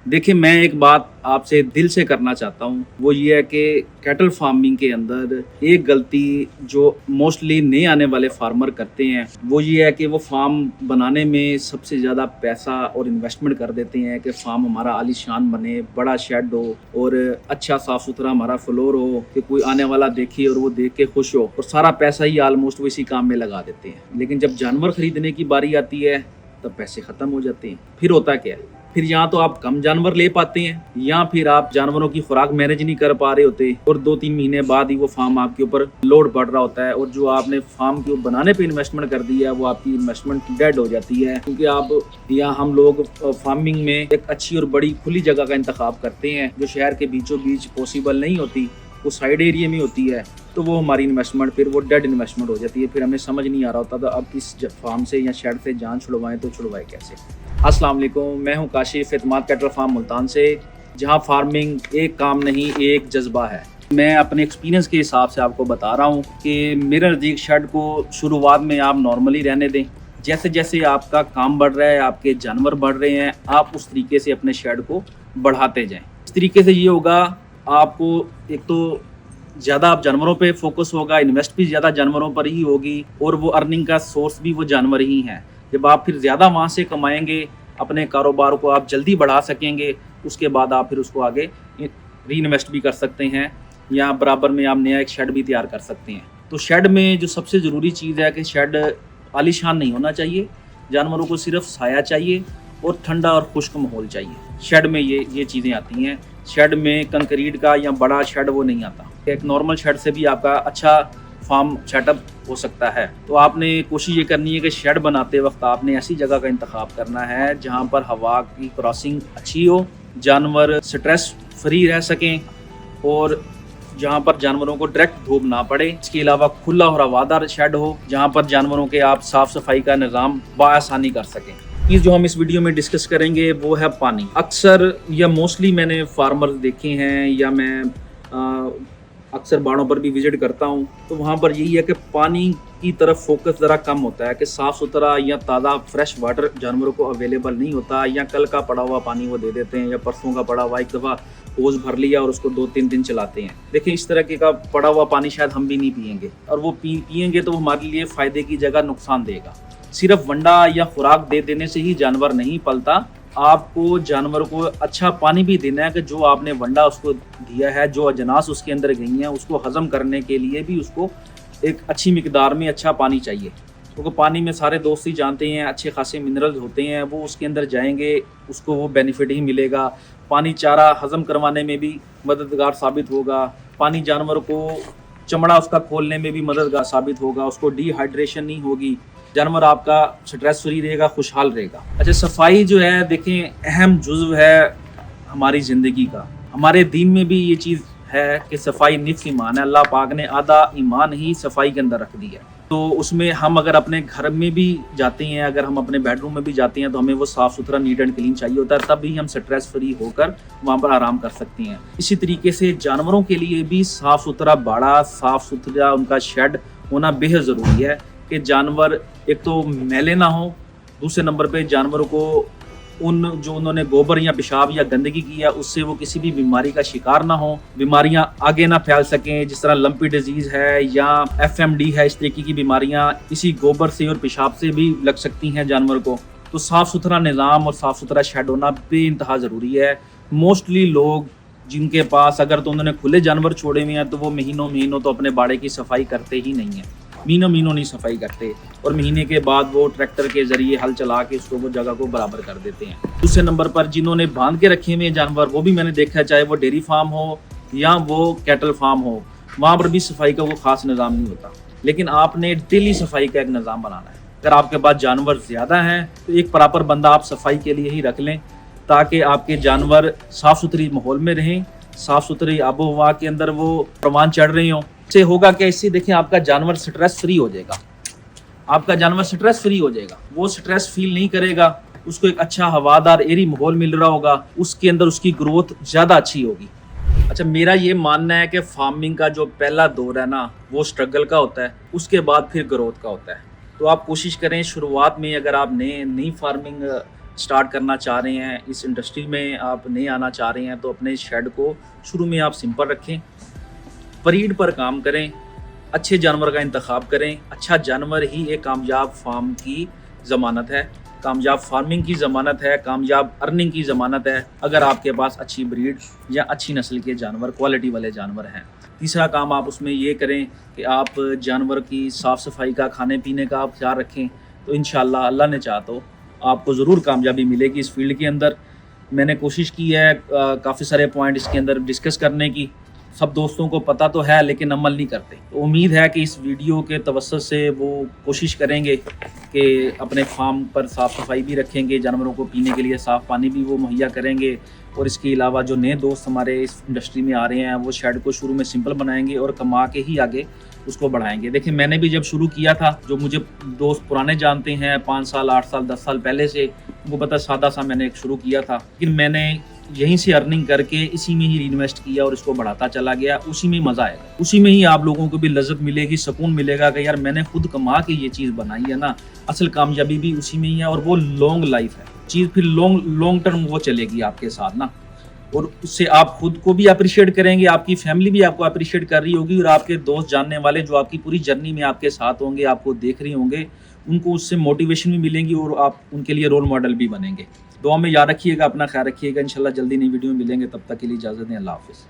देखिए, मैं एक बात आपसे दिल से करना चाहता हूँ, वो ये है कि कैटल फार्मिंग के अंदर एक गलती जो मोस्टली नए आने वाले फार्मर करते हैं, वो ये है कि वो फार्म बनाने में सबसे ज़्यादा पैसा और इन्वेस्टमेंट कर देते हैं कि फार्म हमारा आलीशान बने, बड़ा शेड हो और अच्छा साफ सुथरा हमारा फ्लोर हो कि कोई आने वाला देखे और वो देख के खुश हो, और सारा पैसा ही ऑलमोस्ट वो इसी काम में लगा देते हैं। लेकिन जब जानवर खरीदने की बारी आती है तब पैसे ख़त्म हो जाते हैं। फिर होता क्या है, फिर यहाँ तो आप कम जानवर ले पाते हैं, या फिर आप जानवरों की खुराक मैनेज नहीं कर पा रहे होते, और 2-3 महीने बाद ही वो फार्म आपके ऊपर लोड पड़ रहा होता है, और जो आपने फार्म के बनाने पे इन्वेस्टमेंट कर दी है वो आपकी इन्वेस्टमेंट डेड हो जाती है। क्योंकि आप यहाँ हम लोग फार्मिंग में एक अच्छी और बड़ी खुली जगह का इंतखाब करते हैं जो शहर के बीचों बीच पॉसिबल नहीं होती, वो साइड एरिया में होती है, तो वो हमारी इन्वेस्टमेंट फिर वो डेड इन्वेस्टमेंट हो जाती है। फिर हमें समझ नहीं आ रहा होता तो अब इस फार्म से या शेड से जान छुड़वाएं तो छुड़वाएं कैसे। अस्सलाम वालेकुम, मैं हूं काशिफ एतमाद कैटल फार्म मुल्तान से, जहां फार्मिंग एक काम नहीं एक जज्बा है। मैं अपने एक्सपीरियंस के हिसाब से आपको बता रहा हूं कि मेरे नज़दीक शेड को शुरुआत में आप नॉर्मली रहने दें, जैसे जैसे आपका काम बढ़ रहा है, आपके जानवर बढ़ रहे हैं, आप उस तरीके से अपने शेड को बढ़ाते जाएँ। इस तरीके से ये होगा, आपको एक तो ज़्यादा आप जानवरों पे फोकस होगा, इन्वेस्ट भी ज़्यादा जानवरों पर ही होगी, और वो अर्निंग का सोर्स भी वो जानवर ही हैं। जब आप फिर ज़्यादा वहाँ से कमाएंगे, अपने कारोबार को आप जल्दी बढ़ा सकेंगे, उसके बाद आप फिर उसको आगे री इन्वेस्ट भी कर सकते हैं, या बराबर में आप नया एक शेड भी तैयार कर सकते हैं। तो शेड में जो सबसे ज़रूरी चीज़ है कि शेड आलीशान नहीं होना चाहिए, जानवरों को सिर्फ साया चाहिए और ठंडा और खुश्क माहौल चाहिए। शेड में ये चीज़ें आती हैं। शेड में कंक्रीट का या बड़ा शेड वो नहीं आता। एक नॉर्मल शेड से भी आपका अच्छा फार्म सेटअप हो सकता है। तो आपने कोशिश ये करनी है कि शेड बनाते वक्त आपने ऐसी जगह का इंतखाब करना है जहाँ पर हवा की क्रॉसिंग अच्छी हो, जानवर स्ट्रेस फ्री रह सकें, और जहाँ पर जानवरों को डायरेक्ट धूप ना पड़े। इसके अलावा खुला और हवादार शेड हो जहाँ पर जानवरों के आप साफ सफाई का निज़ाम बआसानी कर सकें। चीज़ जो हम इस वीडियो में डिस्कस करेंगे वो है पानी। अक्सर या मोस्टली मैंने फार्मर्स देखे हैं, या मैं अक्सर बाड़ों पर भी विजिट करता हूँ, तो वहाँ पर यही है कि पानी की तरफ फोकस ज़रा कम होता है कि साफ़ सुथरा या ताज़ा फ्रेश वाटर जानवरों को अवेलेबल नहीं होता, या कल का पड़ा हुआ पानी वो दे देते हैं, या परसों का पड़ा हुआ एक दफ़ा होज भर लिया और उसको 2-3 दिन चलाते हैं। देखिए, इस तरह के का पड़ा हुआ पानी शायद हम भी नहीं पियेंगे, और वो पियेंगे तो हमारे लिए फ़ायदे की जगह नुकसान देगा। सिर्फ वंडा या खुराक दे देने से ही जानवर नहीं पलता, आपको जानवर को अच्छा पानी भी देना है कि जो आपने वंडा उसको दिया है, जो अजनास उसके अंदर गई हैं, उसको हज़म करने के लिए भी उसको एक अच्छी मिकदार में अच्छा पानी चाहिए। क्योंकि पानी में सारे दोस्त ही जानते हैं अच्छे खासे मिनरल्स होते हैं, वो उसके अंदर जाएंगे, उसको वो बेनिफिट ही मिलेगा। पानी चारा हज़म करवाने में भी मददगार साबित होगा, पानी जानवर को चमड़ा उसका खोलने में भी मददगार साबित होगा, उसको डिहाइड्रेशन नहीं होगी, जानवर आपका स्ट्रेस फ्री रहेगा, खुशहाल रहेगा। अच्छा, सफाई जो है देखें अहम जुज़्व है हमारी ज़िंदगी का। हमारे दीन में भी ये चीज़ है कि सफाई निफ़्स ईमान है। अल्लाह पाक ने आधा ईमान ही सफाई के अंदर रख दिया। तो उसमें हम अगर अपने घर में भी जाते हैं, अगर हम अपने बेडरूम में भी जाते हैं, तो हमें वो साफ़ सुथरा नीट एंड क्लीन चाहिए होता है, तभी हम स्ट्रेस फ्री होकर वहाँ पर आराम कर सकते हैं। इसी तरीके से जानवरों के लिए भी साफ़ सुथरा बाड़ा, साफ़ सुथरा उनका शेड होना बेहद ज़रूरी है कि जानवर एक तो मैले ना हो, दूसरे नंबर पे जानवरों को जो उन्होंने गोबर या पेशाब या गंदगी किया उससे वो किसी भी बीमारी का शिकार ना हो, बीमारियां आगे ना फैल सकें, जिस तरह लंपी डिजीज़ है या FMD है, इस तरीके की बीमारियां इसी गोबर से और पेशाब से भी लग सकती हैं जानवर को। तो साफ़ सुथरा निज़ाम और साफ़ सुथरा शेड होना बेइंतहा ज़रूरी है। मोस्टली लोग जिनके पास अगर तो उन्होंने खुले जानवर छोड़े हुए हैं तो वो महीनों तो अपने बाड़े की सफाई करते ही नहीं हैं, महीनों नहीं सफाई करते, और महीने के बाद वो ट्रैक्टर के ज़रिए हल चला के उसको वो जगह को बराबर कर देते हैं। दूसरे नंबर पर जिन्होंने बांध के रखे हुए जानवर, वो भी मैंने देखा है, चाहे वो डेयरी फार्म हो या वो कैटल फार्म हो, वहाँ पर भी सफाई का वो ख़ास निज़ाम नहीं होता। लेकिन आपने डेली सफाई का एक निज़ाम बनाना है। अगर आपके पास जानवर ज़्यादा हैं तो एक प्रॉपर बंदा आप सफाई के लिए ही रख लें, ताकि आपके जानवर साफ़ सुथरी माहौल में रहें, साफ़ सुथरी आबो हवा के अंदर वो प्रवान चढ़ रही हों। से होगा क्या, इससे देखें आपका जानवर स्ट्रेस फ्री हो जाएगा, आपका जानवर स्ट्रेस फ्री हो जाएगा, वो स्ट्रेस फील नहीं करेगा, उसको एक अच्छा हवादार एरी माहौल मिल रहा होगा, उसके अंदर उसकी ग्रोथ ज़्यादा अच्छी होगी। अच्छा, मेरा ये मानना है कि फार्मिंग का जो पहला दौर है ना, वो स्ट्रगल का होता है, उसके बाद फिर ग्रोथ का होता है। तो आप कोशिश करें शुरुआत में, अगर आप नई फार्मिंग سٹارٹ کرنا چاہ رہے ہیں، اس انڈسٹری میں آپ نئے آنا چاہ رہے ہیں، تو اپنے شیڈ کو شروع میں آپ سمپل رکھیں، بریڈ پر کام کریں، اچھے جانور کا انتخاب کریں۔ اچھا جانور ہی ایک کامیاب فارم کی ضمانت ہے، کامیاب فارمنگ کی ضمانت ہے، کامیاب ارننگ کی ضمانت ہے، اگر آپ کے پاس اچھی بریڈ یا اچھی نسل کے جانور، کوالٹی والے جانور ہیں۔ تیسرا کام آپ اس میں یہ کریں کہ آپ جانور کی صاف صفائی کا، کھانے پینے کا آپ خیال رکھیں، تو انشاءاللہ اللہ نے چاہا تو آپ کو ضرور کامیابی ملے گی اس فیلڈ کے اندر۔ میں نے کوشش کی ہے کافی سارے پوائنٹ اس کے اندر ڈسکس کرنے کی، سب دوستوں کو پتہ تو ہے لیکن عمل نہیں کرتے، تو امید ہے کہ اس ویڈیو کے توسط سے وہ کوشش کریں گے کہ اپنے فارم پر صاف صفائی بھی رکھیں گے، جانوروں کو پینے کے لیے صاف پانی بھی وہ مہیا کریں گے، اور اس کے علاوہ جو نئے دوست ہمارے اس انڈسٹری میں آ رہے ہیں وہ شیڈ کو شروع میں سمپل بنائیں گے اور کما کے ہی آگے اس کو بڑھائیں گے۔ دیکھیں میں نے بھی جب شروع کیا تھا، جو مجھے دوست پرانے جانتے ہیں 5 سال 8 سال 10 سال پہلے سے، ان کو پتہ سادہ سا میں نے شروع کیا تھا، لیکن میں نے یہیں سے ارننگ کر کے اسی میں ہی ری انویسٹ کیا اور اس کو بڑھاتا چلا گیا، اسی میں مزہ آئے گا، اسی میں ہی آپ لوگوں کو بھی لذت ملے گی، سکون ملے گا کہ یار میں نے خود کما کے یہ چیز بنائی ہے نا، اصل کامیابی بھی اسی میں ہی ہے، اور وہ لانگ لائف ہے چیز، پھر لانگ ٹرم وہ چلے گی آپ کے ساتھ نا، اور اس سے آپ خود کو بھی اپریشیٹ کریں گے، آپ کی فیملی بھی آپ کو اپریشیٹ کر رہی ہوگی، اور آپ کے دوست جاننے والے جو آپ کی پوری جرنی میں آپ کے ساتھ ہوں گے، آپ کو دیکھ رہے ہوں گے، ان کو اس سے موٹیویشن بھی ملیں گی اور آپ ان کے لیے رول ماڈل بھی بنیں گے۔ دعا میں یاد رکھیے گا، اپنا خیال رکھیے گا، انشاءاللہ جلدی نئی ویڈیو میں ملیں گے، تب تک کے لیے اجازت دیں، اللہ حافظ۔